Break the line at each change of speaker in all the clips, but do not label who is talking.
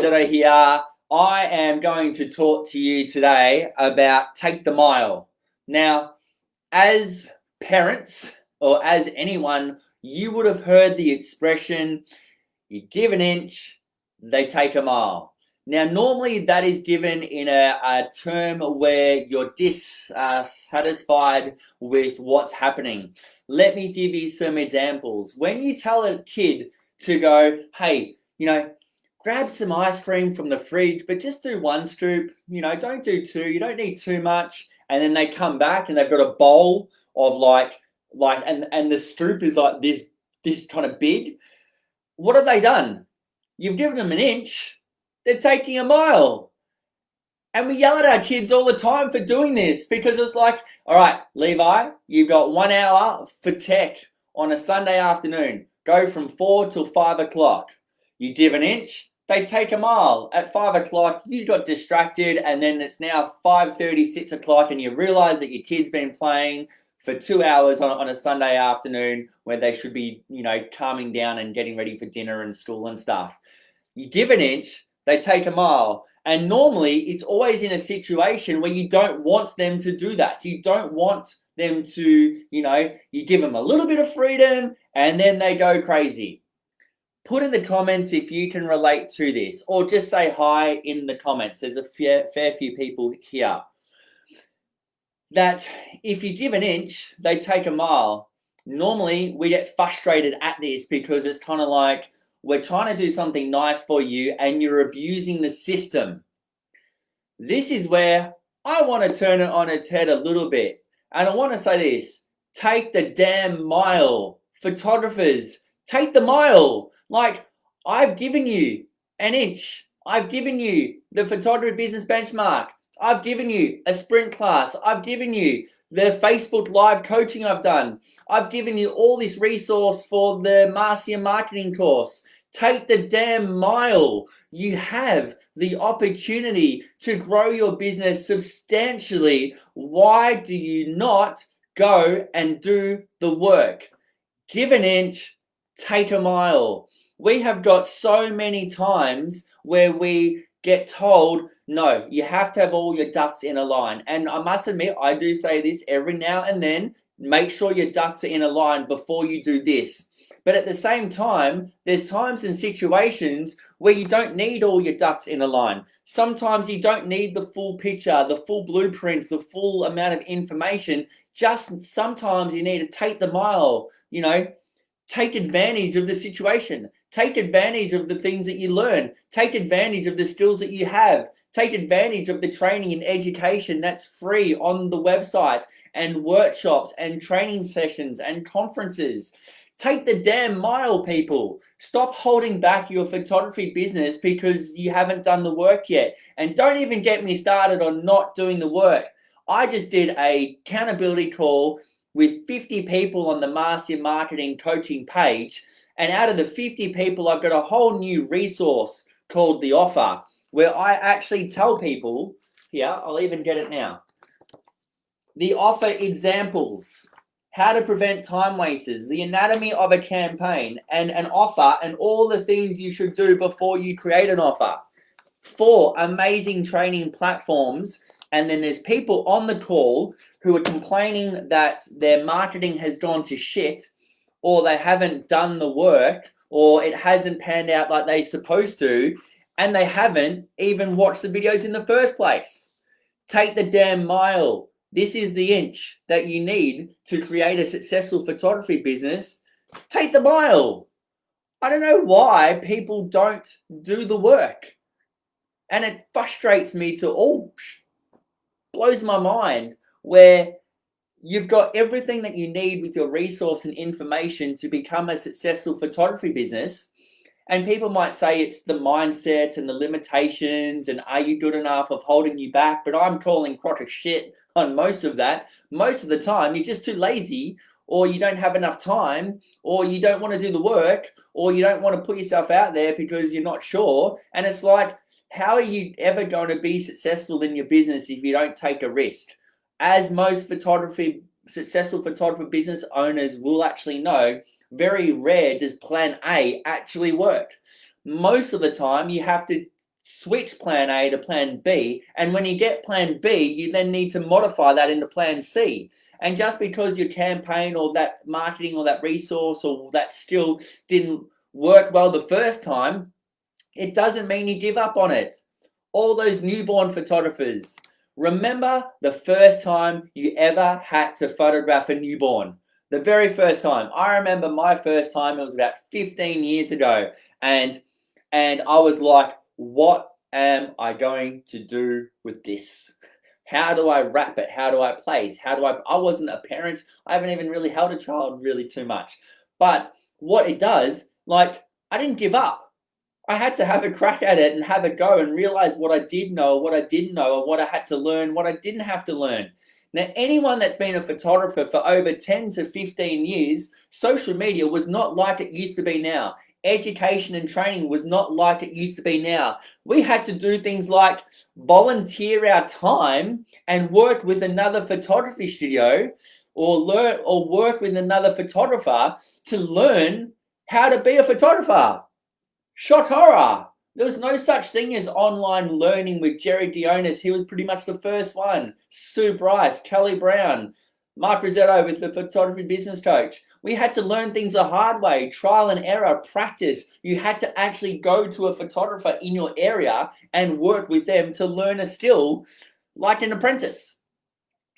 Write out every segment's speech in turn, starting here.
Zero here. I am going to talk to you today about Take the Mile. Now, as parents or as anyone, you would have heard the expression, you give an inch, they take a mile. Now, normally that is given in a term where you're dissatisfied with what's happening. Let me give you some examples. When you tell a kid to go, hey, grab some ice cream from the fridge, but just do one scoop, don't do two, you don't need too much. And then they come back and they've got a bowl of and the scoop is like this kind of big. What have they done? You've given them an inch, they're taking a mile. And we yell at our kids all the time for doing this because it's like, all right, Levi, you've got 1 hour for tech on a Sunday afternoon. Go from 4 till 5 o'clock. You give an inch, they take a mile. At 5 o'clock, you got distracted, and then it's now 5:30, 6 o'clock, and you realize that your kid's been playing for 2 hours on a Sunday afternoon where they should be, calming down and getting ready for dinner and school and stuff. You give an inch, they take a mile. And normally, it's always in a situation where you don't want them to do that. So you don't want them to, you give them a little bit of freedom, and then they go crazy. Put in the comments if you can relate to this, or just say hi in the comments. There's a fair few people here. That if you give an inch, they take a mile. Normally, we get frustrated at this because it's kind of like we're trying to do something nice for you and you're abusing the system. This is where I want to turn it on its head a little bit. And I want to say this, take the damn mile. Photographers, take the mile. Like, I've given you an inch. I've given you the photography business benchmark. I've given you a sprint class. I've given you the Facebook live coaching I've done. I've given you all this resource for the Marcia marketing course. Take the damn mile. You have the opportunity to grow your business substantially. Why do you not go and do the work? Give an inch, take a mile. We have got so many times where we get told, no, you have to have all your ducks in a line. And I must admit, I do say this every now and then, make sure your ducks are in a line before you do this. But at the same time, there's times and situations where you don't need all your ducks in a line. Sometimes you don't need the full picture, the full blueprints, the full amount of information. Just sometimes you need to take the mile, take advantage of the situation. Take advantage of the things that you learn. Take advantage of the skills that you have. Take advantage of the training and education that's free on the website and workshops and training sessions and conferences. Take the damn mile, people. Stop holding back your photography business because you haven't done the work yet. And don't even get me started on not doing the work. I just did a accountability call with 50 people on the Marcia Marketing Coaching page. And out of the 50 people, I've got a whole new resource called The Offer, where I actually tell people, here, I'll even get it now. The Offer examples, how to prevent time wasters, the anatomy of a campaign, and an offer, and all the things you should do before you create an offer. 4 amazing training platforms. And then there's people on the call who are complaining that their marketing has gone to shit, or they haven't done the work, or it hasn't panned out like they're supposed to, and they haven't even watched the videos in the first place. Take the damn mile. This is the inch that you need to create a successful photography business. Take the mile. I don't know why people don't do the work. And it frustrates me blows my mind, where you've got everything that you need with your resource and information to become a successful photography business. And people might say it's the mindset and the limitations and are you good enough of holding you back. But I'm calling crock of shit on most of that. Most of the time, you're just too lazy, or you don't have enough time, or you don't want to do the work, or you don't want to put yourself out there because you're not sure. And it's like, how are you ever going to be successful in your business if you don't take a risk? As most successful photography business owners will actually know, very rare does plan A actually work. Most of the time, you have to switch plan A to plan B. And when you get plan B, you then need to modify that into plan C. And just because your campaign or that marketing or that resource or that skill didn't work well the first time, it doesn't mean you give up on it. All those newborn photographers, remember the first time you ever had to photograph a newborn. The very first time. I remember my first time, it was about 15 years ago. And I was like, what am I going to do with this? How do I wrap it? How do I place? I wasn't a parent. I haven't even really held a child really too much. But what it does, like, I didn't give up. I had to have a crack at it and have a go and realize what I did know, what I didn't know, or what I had to learn, what I didn't have to learn. Now, anyone that's been a photographer for over 10 to 15 years, social media was not like it used to be now. Education and training was not like it used to be now. We had to do things like volunteer our time and work with another photography studio or work with another photographer to learn how to be a photographer. Shock horror. There was no such thing as online learning with Jerry Dionis. He was pretty much the first one. Sue Bryce, Kelly Brown, Mark Rosetto with the photography business coach. We had to learn things the hard way, trial and error, practice. You had to actually go to a photographer in your area and work with them to learn a skill like an apprentice.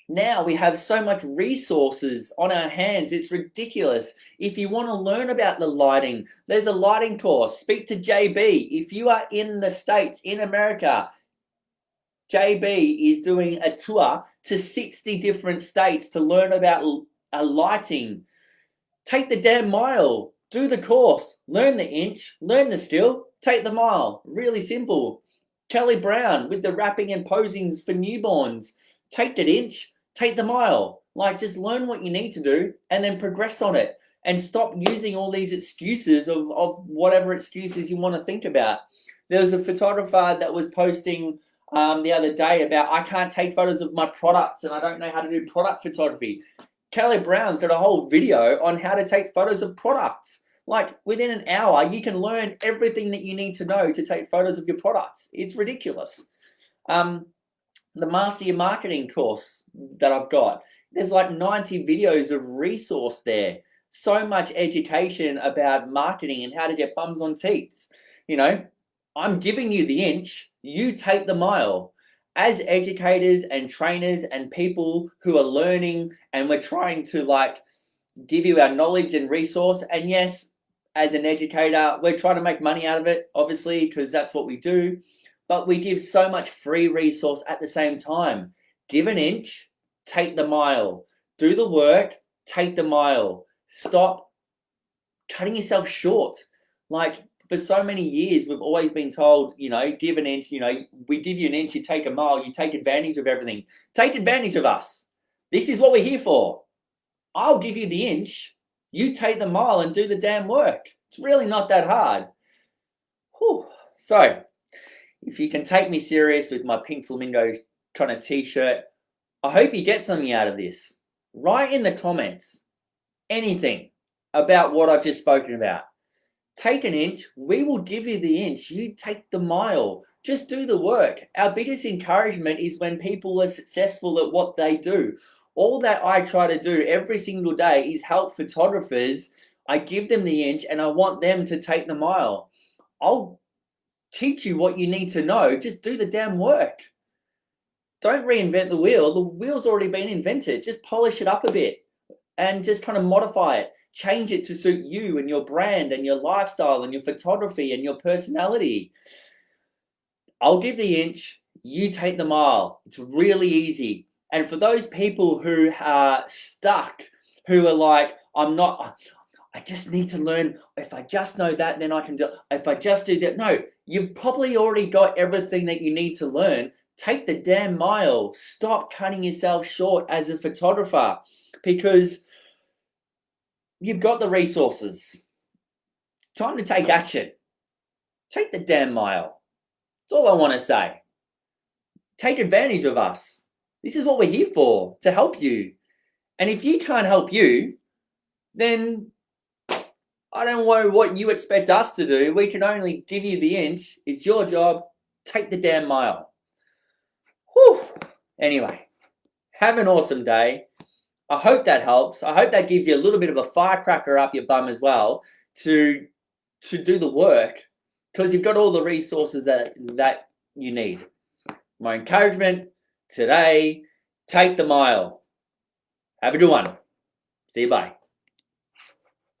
Now we have so much resources on our hands, it's ridiculous. If you want to learn about the lighting, there's a lighting course. Speak to JB. If you are in the States, in America, JB is doing a tour to 60 different states to learn about lighting. Take the damn mile. Do the course. Learn the inch. Learn the skill. Take the mile. Really simple. Kelly Brown with the wrapping and posings for newborns. Take that inch. Take the mile. Like, just learn what you need to do and then progress on it. And stop using all these excuses of whatever excuses you want to think about. There was a photographer that was posting the other day about, I can't take photos of my products and I don't know how to do product photography. Kelly Brown's got a whole video on how to take photos of products. Like, within an hour, you can learn everything that you need to know to take photos of your products. It's ridiculous. The Master Your Marketing course that I've got, there's like 90 videos of resource there. So much education about marketing and how to get bums on seats. You know, I'm giving you the inch, you take the mile. As educators and trainers and people who are learning, and we're trying to like give you our knowledge and resource. And yes, as an educator, we're trying to make money out of it, obviously, because that's what we do. But we give so much free resource at the same time. Give an inch, take the mile. Do the work, take the mile. Stop cutting yourself short. Like, for so many years, we've always been told, you know, give an inch, you know, we give you an inch, you take a mile, you take advantage of everything. Take advantage of us. This is what we're here for. I'll give you the inch, you take the mile and do the damn work. It's really not that hard. Whew. So, if you can take me serious with my pink flamingo kind of t-shirt, I hope you get something out of this. Write in the comments anything about what I've just spoken about. Take an inch, we will give you the inch, you take the mile. Just do the work. Our biggest encouragement is when people are successful at what they do. All that I try to do every single day is help photographers. I give them the inch and I want them to take the mile. I'll teach you what you need to know. Just do the damn work. Don't reinvent the wheel. The wheel's already been invented. Just polish it up a bit and just kind of modify it. Change it to suit you and your brand and your lifestyle and your photography and your personality. I'll give the inch, you take the mile. It's really easy. And for those people who are stuck, who are like, I just need to learn. If I just know that, then I can do it. If I just do that. No, you've probably already got everything that you need to learn. Take the damn mile. Stop cutting yourself short as a photographer because you've got the resources. It's time to take action. Take the damn mile. That's all I want to say. Take advantage of us. This is what we're here for, to help you. And if you can't help you, then I don't know what you expect us to do. We can only give you the inch. It's your job. Take the damn mile. Whew. Anyway, have an awesome day. I hope that helps. I hope that gives you a little bit of a firecracker up your bum as well to do the work, because you've got all the resources that you need. My encouragement today, take the mile. Have a good one. See you, bye.